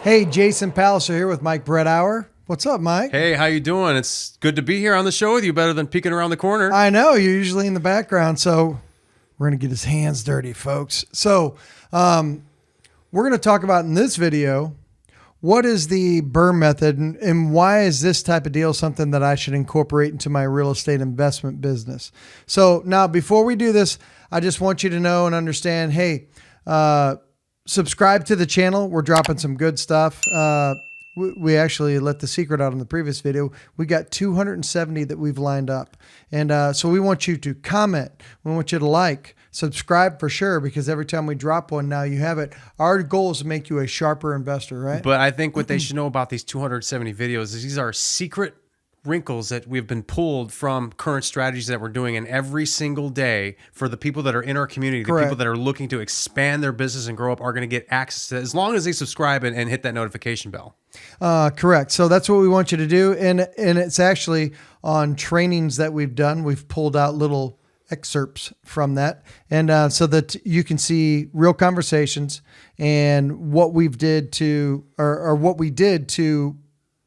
Hey, Jason Palliser here with Mike BRRRR. What's up, Mike? Hey, how you doing? It's good to be here on the show with you. Better than peeking around the corner. I know you're usually in the background, so we're going to get his hands dirty, folks. So we're going to talk about in this video, what is the BRRRR method and why is this type of deal something that I should incorporate into my real estate investment business? So now, before we do this, I just want you to know and understand, hey, subscribe to the channel. We're dropping some good stuff. We actually let the secret out in the previous video. We got 270 that we've lined up. And so we want you to comment. We want you to like, subscribe for sure, because every time we drop one, now you have it. Our goal is to make you a sharper investor, right? But I think what they should know about these 270 videos is these are secret wrinkles that we've been pulled from current strategies that we're doing in every single day for the people that are in our community. The people that are looking to expand their business and grow up are going to get access to it as long as they subscribe and hit that notification bell. Correct. So that's what we want you to do. And it's actually on trainings that we've done. We've pulled out little excerpts from that. And so that you can see real conversations and what we've did to, or what we did to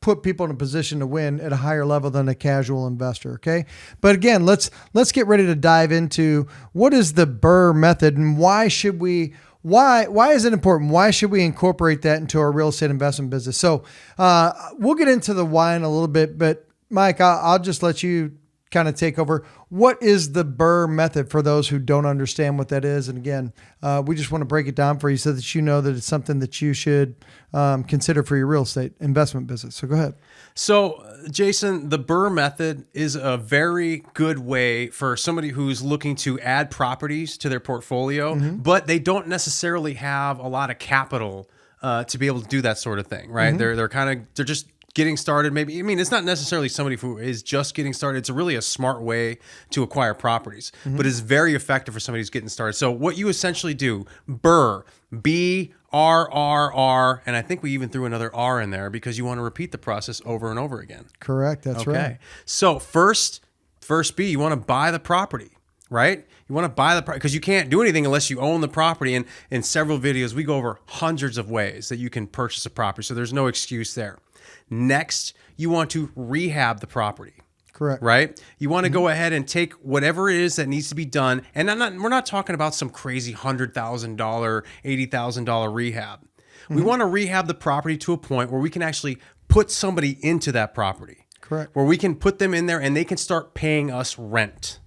put people in a position to win at a higher level than a casual investor. Okay. But again, let's get ready to dive into what is the BRRRR method and why should we, why is it important? Why should we incorporate that into our real estate investment business? So we'll get into the why in a little bit, but Mike, I'll just let you kind of take over. What is the BRRRR method for those who don't understand what that is? And again, we just want to break it down for you so that you know that it's something that you should consider for your real estate investment business. So go ahead. So Jason, the BRRRR method is a very good way for somebody who's looking to add properties to their portfolio, but they don't necessarily have a lot of capital to be able to do that sort of thing, right? They're just getting started. Maybe, I mean, it's not necessarily somebody who is just getting started. It's really a smart way to acquire properties, but it's very effective for somebody who's getting started. So what you essentially do, BRRRR, BRRRR, and I think we even threw another R in there because you want to repeat the process over and over again. Correct. That's right. So first B, you want to buy the property, right? You want to buy the property because you can't do anything unless you own the property. And in several videos, we go over hundreds of ways that you can purchase a property. So there's no excuse there. Next, you want to rehab the property. Correct. Right? You want to go ahead and take whatever it is that needs to be done. And we're not talking about some crazy $100,000, $80,000 rehab. We want to rehab the property to a point where we can actually put somebody into that property. Correct. Where we can put them in there and they can start paying us rent.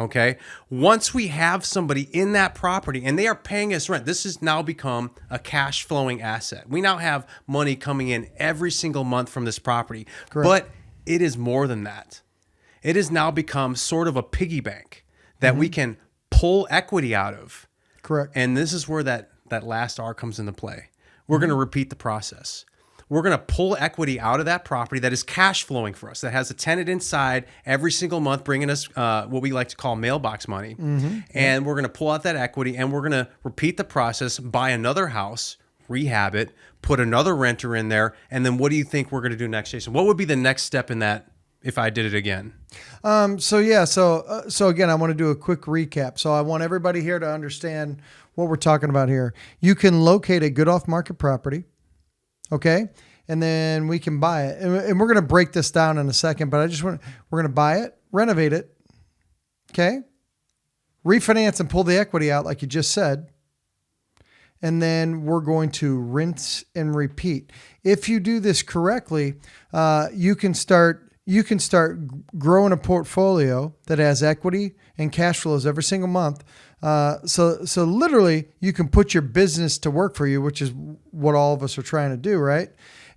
Okay. Once we have somebody in that property and they are paying us rent, this has now become a cash flowing asset. We now have money coming in every single month from this property. Correct. But it is more than that. It has now become sort of a piggy bank that we can pull equity out of. Correct. And this is where that last R comes into play. We're going to repeat the process. We're going to pull equity out of that property that is cash flowing for us, that has a tenant inside every single month, bringing us what we like to call mailbox money. And we're going to pull out that equity and we're going to repeat the process, buy another house, rehab it, put another renter in there. And then what do you think we're going to do next, Jason? What would be the next step in that if I did it again? So again, I want to do a quick recap. So I want everybody here to understand what we're talking about here. You can locate a good off-market property. Okay. And then we can buy it. And we're going to break this down in a second, but we're going to buy it, renovate it. Okay. Refinance and pull the equity out, like you just said. And then we're going to rinse and repeat. If you do this correctly, you can start growing a portfolio that has equity and cash flows every single month. So literally you can put your business to work for you, which is what all of us are trying to do. Right.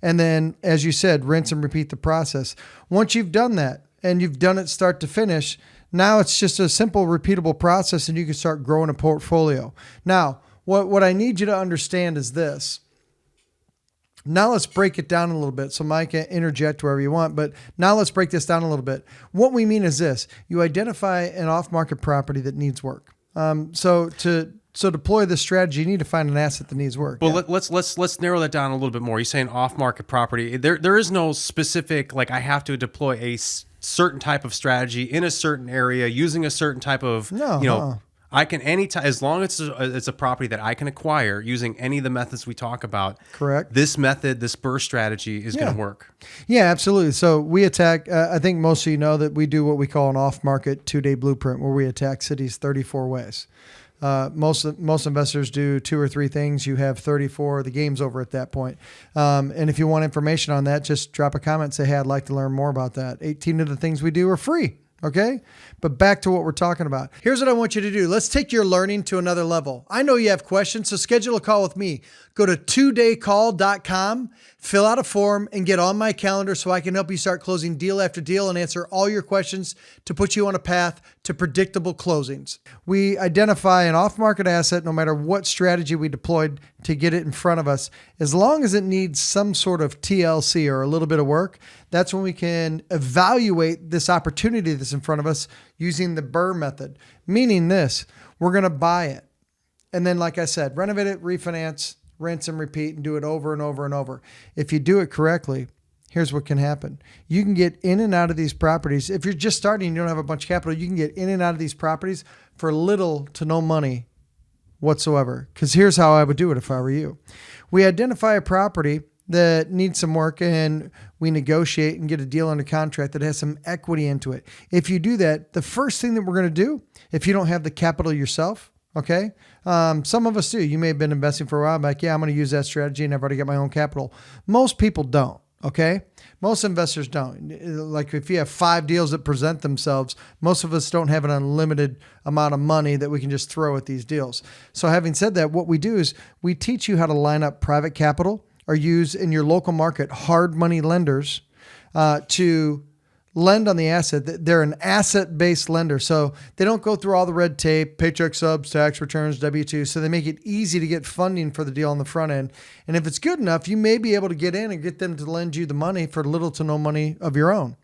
And then, as you said, rinse and repeat the process. Once you've done that and you've done it start to finish, now it's just a simple, repeatable process and you can start growing a portfolio. Now, what I need you to understand is this. Now let's break it down a little bit. So Mike, interject wherever you want, but now let's break this down a little bit. What we mean is this: you identify an off-market property that needs work. So to deploy this strategy, you need to find an asset that needs work. Well, let's narrow that down a little bit more. You're saying off-market property. There is no specific, like, I have to deploy a certain type of strategy in a certain area using a certain type of, I can anytime, as long as it's a property that I can acquire using any of the methods we talk about. Correct. This method, this BRRRR strategy is going to work. Yeah, absolutely. So we attack, I think most of you know that we do what we call an off-market 2-day blueprint where we attack cities 34 ways. Most investors do 2 or 3 things. You have 34. The game's over at that point. And if you want information on that, just drop a comment and say, hey, I'd like to learn more about that. 18 of the things we do are free. Okay. But back to what we're talking about. Here's what I want you to do. Let's take your learning to another level. I know you have questions, so schedule a call with me. Go to 2daycall.com, fill out a form, and get on my calendar so I can help you start closing deal after deal and answer all your questions to put you on a path to predictable closings. We identify an off-market asset no matter what strategy we deployed to get it in front of us. As long as it needs some sort of TLC or a little bit of work, that's when we can evaluate this opportunity that's in front of us using the BRRRR method. Meaning this, we're going to buy it. And then, like I said, renovate it, refinance, rinse and repeat, and do it over and over and over. If you do it correctly, here's what can happen. You can get in and out of these properties. If you're just starting and you don't have a bunch of capital, you can get in and out of these properties for little to no money whatsoever. Because here's how I would do it if I were you. We identify a property that needs some work and we negotiate and get a deal under contract that has some equity into it. If you do that, the first thing that we're going to do, if you don't have the capital yourself, okay. Some of us do. You may have been investing for a while, like, yeah, I'm going to use that strategy and I've already got my own capital. Most people don't. Okay. Most investors don't. Like if you have 5 deals that present themselves, most of us don't have an unlimited amount of money that we can just throw at these deals. So having said that, what we do is we teach you how to line up private capital or use in your local market hard money lenders to lend on the asset. They're an asset-based lender. So they don't go through all the red tape, paycheck subs, tax returns, W-2. So they make it easy to get funding for the deal on the front end. And if it's good enough, you may be able to get in and get them to lend you the money for little to no money of your own.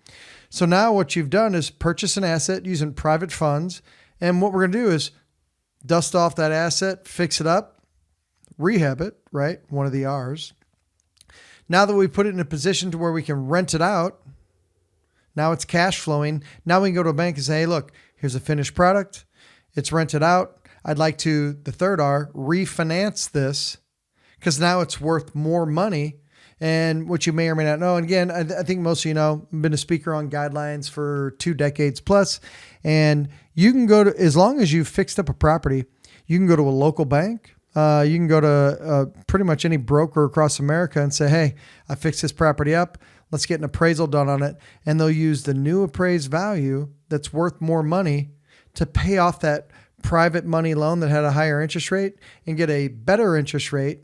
So now what you've done is purchase an asset using private funds. And what we're going to do is dust off that asset, fix it up, rehab it, right? One of the R's. Now that we put it in a position to where we can rent it out, now it's cash flowing. Now we can go to a bank and say, hey, look, here's a finished product. It's rented out. I'd like to, the third R, refinance this because now it's worth more money. And what you may or may not know, and again, I think most of you know, I've been a speaker on guidelines for 2 decades plus. And you can go to, as long as you've fixed up a property, you can go to a local bank. You can go to pretty much any broker across America and say, hey, I fixed this property up. Let's get an appraisal done on it. And they'll use the new appraised value that's worth more money to pay off that private money loan that had a higher interest rate and get a better interest rate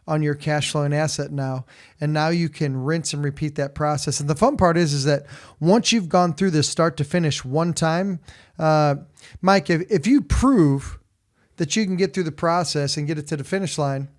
on your cash flowing asset now. And now you can rinse and repeat that process. And the fun part is that once you've gone through this start to finish one time, Mike, if you prove that you can get through the process and get it to the finish line,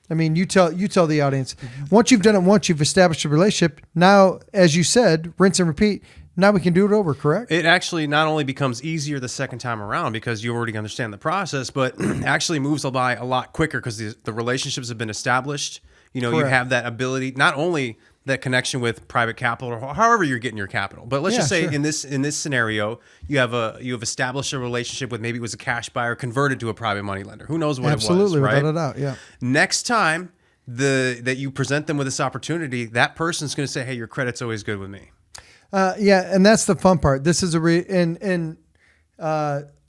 I mean, you tell the audience, once you've done it once, you've established a relationship. Now, as you said, rinse and repeat. Now we can do it over, correct? It actually not only becomes easier the second time around because you already understand the process, but actually moves by a lot quicker because the relationships have been established. You know, Correct. You have that ability, not only that connection with private capital or however you're getting your capital, but let's just say sure. in this scenario, you have established a relationship with, maybe it was a cash buyer converted to a private money lender. Who knows what Absolutely, it was, right? without a doubt, yeah. Next time that you present them with this opportunity, that person's going to say, hey, your credit's always good with me. Yeah, and that's the fun part. This is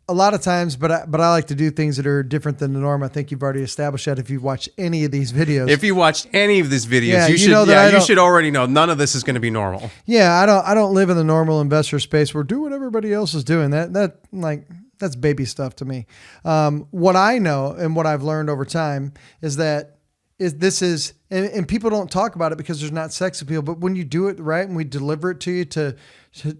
a lot of times, but I like to do things that are different than the norm. I think you've already established that if you've watched any of these videos. If you watched any of these videos, Yeah, you should already know none of this is going to be normal. Yeah, I don't live in the normal investor space where do what everybody else is doing. That's baby stuff to me. What I know and what I've learned over time is that and people don't talk about it because there's not sex appeal, but when you do it right and we deliver it to you to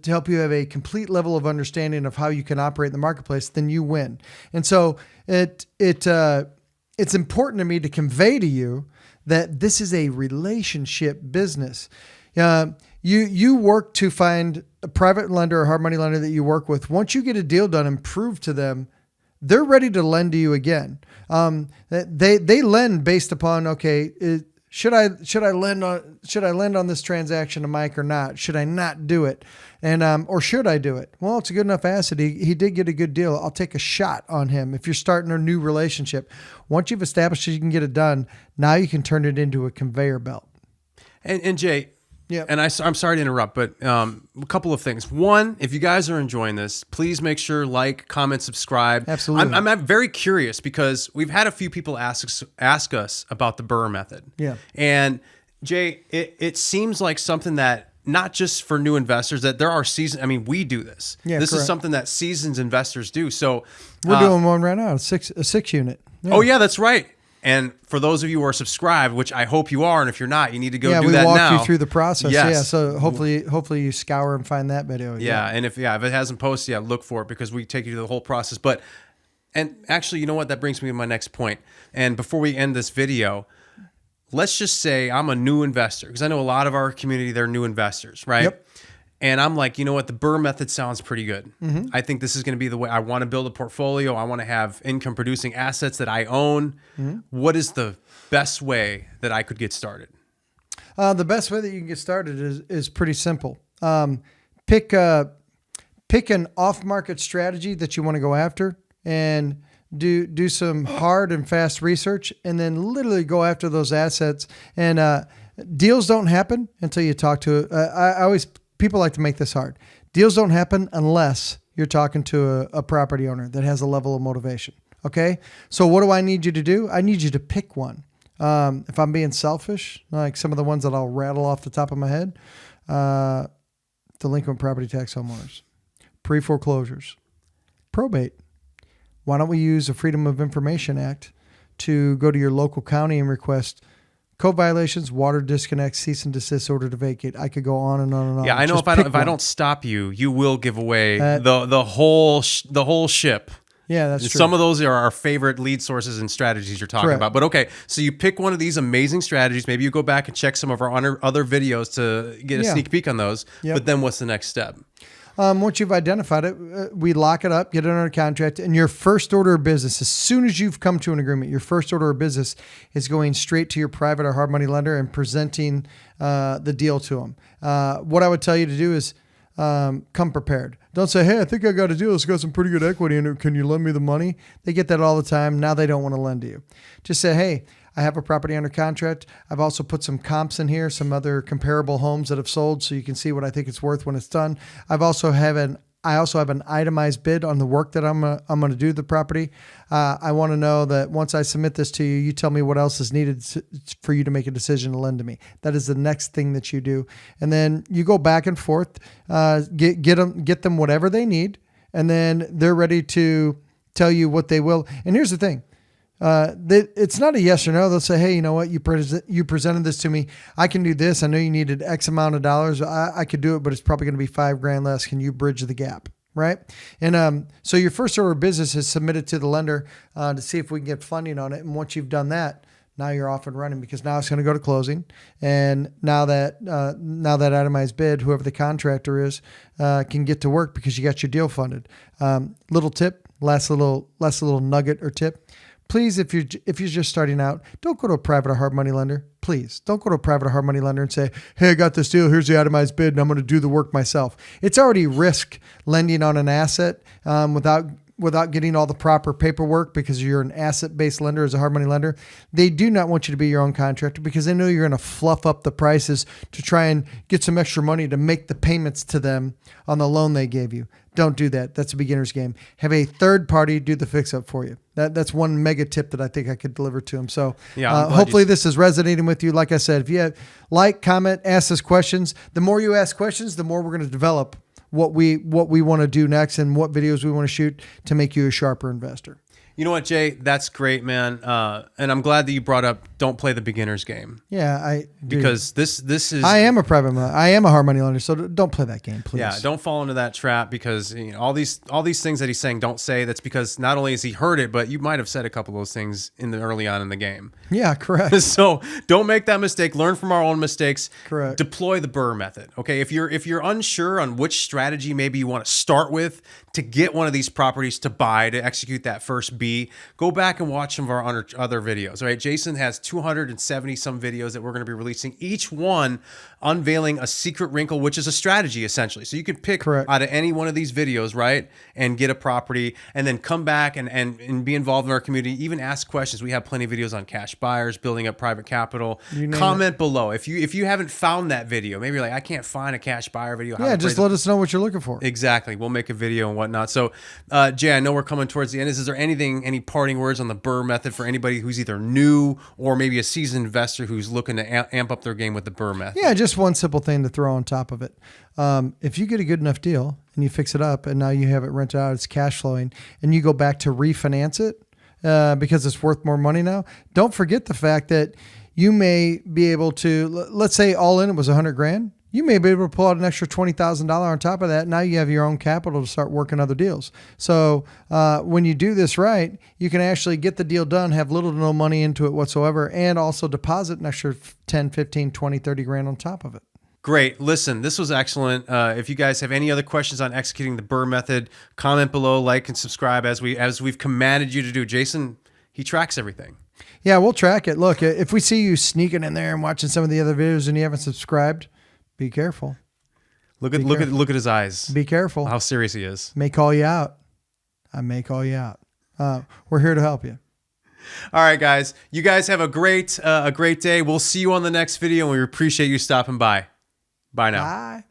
help you have a complete level of understanding of how you can operate in the marketplace, then you win. And so it's important to me to convey to you that this is a relationship business. You work to find a private lender or hard money lender that you work with. Once you get a deal done and prove to them, they're ready to lend to you again. They lend based upon, okay, should I lend on this transaction to Mike or not? Should I not do it? And or should I do it? Well, it's a good enough asset. He did get a good deal. I'll take a shot on him. If you're starting a new relationship, once you've established that you can get it done, now you can turn it into a conveyor belt. And Jay, yeah, and I'm sorry to interrupt, but a couple of things. One, if you guys are enjoying this, please make sure like, comment, subscribe. Absolutely. I'm very curious because we've had a few people ask us about the BRRRR method. Yeah. And Jay, it seems like something that not just for new investors, that there are seasoned. I mean, we do this. Yeah, this correct. is something that seasoned investors do. So we're doing one right now, a six unit. Yeah. Oh yeah, that's right. And for those of you who are subscribed, which I hope you are, and if you're not, you need to go do that now. Yeah, we walk you through the process. Yes. Yeah, so hopefully you scour and find that video. Yeah, and if it hasn't posted yet, look for it because we take you through the whole process. And actually, you know what? That brings me to my next point. And before we end this video, let's just say I'm a new investor because I know a lot of our community, they're new investors, right? Yep. And I'm like, you know what? The BRRRR method sounds pretty good. Mm-hmm. I think this is going to be the way I want to build a portfolio. I want to have income producing assets that I own. Mm-hmm. What is the best way that I could get started? The best way that you can get started is pretty simple. Pick an off-market strategy that you want to go after and do some hard and fast research and then literally go after those assets. And deals don't happen until you talk to people like to make this hard. Deals don't happen unless you're talking to a property owner that has a level of motivation. Okay. So what do I need you to do? I need you to pick one. If I'm being selfish, like some of the ones that I'll rattle off the top of my head, delinquent property tax homeowners, pre-foreclosures, probate. Why don't we use the Freedom of Information Act to go to your local county and request code violations, water disconnects, cease and desist order to vacate. I could go on and on and on. Yeah, I know if I don't stop you, you will give away the whole ship. Yeah, that's true. Some of those are our favorite lead sources and strategies you're talking about. But okay, so you pick one of these amazing strategies. Maybe you go back and check some of our other videos to get a sneak peek on those. Yep. But then what's the next step? Once you've identified it, we lock it up, get it under contract, and your first order of business, as soon as you've come to an agreement, your first order of business is going straight to your private or hard money lender and presenting the deal to them. What I would tell you to do is come prepared. Don't say, hey, I think I got a deal. It's got some pretty good equity in it. Can you lend me the money? They get that all the time. Now they don't want to lend to you. Just say, hey, I have a property under contract. I've also put some comps in here, some other comparable homes that have sold so you can see what I think it's worth when it's done. I also have an itemized bid on the work that I'm going to do to the property. I want to know that once I submit this to you, you tell me what else is needed for you to make a decision to lend to me. That is the next thing that you do. And then you go back and forth, get them whatever they need. And then they're ready to tell you what they will. And here's the thing. It's not a yes or no. They'll say, hey, you know what? You presented this to me. I can do this. I know you needed X amount of dollars. I could do it, but it's probably going to be $5,000 less. Can you bridge the gap? Right. And, so your first order of business is submitted to the lender, to see if we can get funding on it. And once you've done that, now you're off and running because now it's going to go to closing. And now that itemized bid, whoever the contractor is, can get to work because you got your deal funded. Little tip, last little nugget or tip. Please, if you're just starting out, don't go to a private or hard money lender. Please don't go to a private or hard money lender and say, hey, I got this deal. Here's the itemized bid and I'm going to do the work myself. It's already risk lending on an asset without getting all the proper paperwork because you're an asset-based lender as a hard money lender. They do not want you to be your own contractor because they know you're going to fluff up the prices to try and get some extra money to make the payments to them on the loan they gave you. Don't do that. That's a beginner's game. Have a third party do the fix up for you. That's one mega tip that I think I could deliver to them. So hopefully this is resonating with you. Like I said, if you have comment, ask us questions. The more you ask questions, the more we're going to develop what we want to do next and what videos we want to shoot to make you a sharper investor. You know what, Jay? That's great, man. And I'm glad that you brought up don't play the beginner's game. Yeah, because this is I am a hard money lender, so don't play that game, please. Yeah, don't fall into that trap because all these things that he's saying don't say. That's because not only has he heard it, but you might have said a couple of those things early on in the game. Yeah, correct. So don't make that mistake. Learn from our own mistakes. Correct. Deploy the BRRRR method. Okay, if you're unsure on which strategy maybe you want to start with to get one of these properties to buy to execute that first be, go back and watch some of our other videos. All right, Jason has 270 some videos that we're going to be releasing, each one unveiling a secret wrinkle, which is a strategy essentially. So you can pick Correct. out of any one of these videos, right, and get a property, and then come back and be involved in our community, even ask questions. We have plenty of videos on cash buyers, building up private capital. Comment below if you haven't found that video. Maybe you're like, I can't find a cash buyer video. Yeah, just let us know what you're looking for. Exactly. We'll make a video and whatnot. So, Jay, I know we're coming towards the end. Is there any parting words on the BRRRR method for anybody who's either new or maybe a seasoned investor who's looking to amp up their game with the BRRRR method? Yeah, just one simple thing to throw on top of it. If you get a good enough deal and you fix it up and now you have it rented out, it's cash flowing, and you go back to refinance it because it's worth more money now, don't forget the fact that you may be able to, let's say all in it was $100,000. You may be able to pull out an extra $20,000 on top of that. Now you have your own capital to start working other deals. So when you do this right, you can actually get the deal done, have little to no money into it whatsoever, and also deposit an extra 10, 15, 20, 30 grand on top of it. Great. Listen, this was excellent. If you guys have any other questions on executing the BRRRR method, comment below, like and subscribe as we've commanded you to do. Jason, he tracks everything. Yeah, we'll track it. Look, if we see you sneaking in there and watching some of the other videos and you haven't subscribed, be careful. Look at his eyes. Be careful. How serious he is. May call you out. I may call you out. We're here to help you. All right, guys. You guys have a great day. We'll see you on the next video, and we appreciate you stopping by. Bye now. Bye.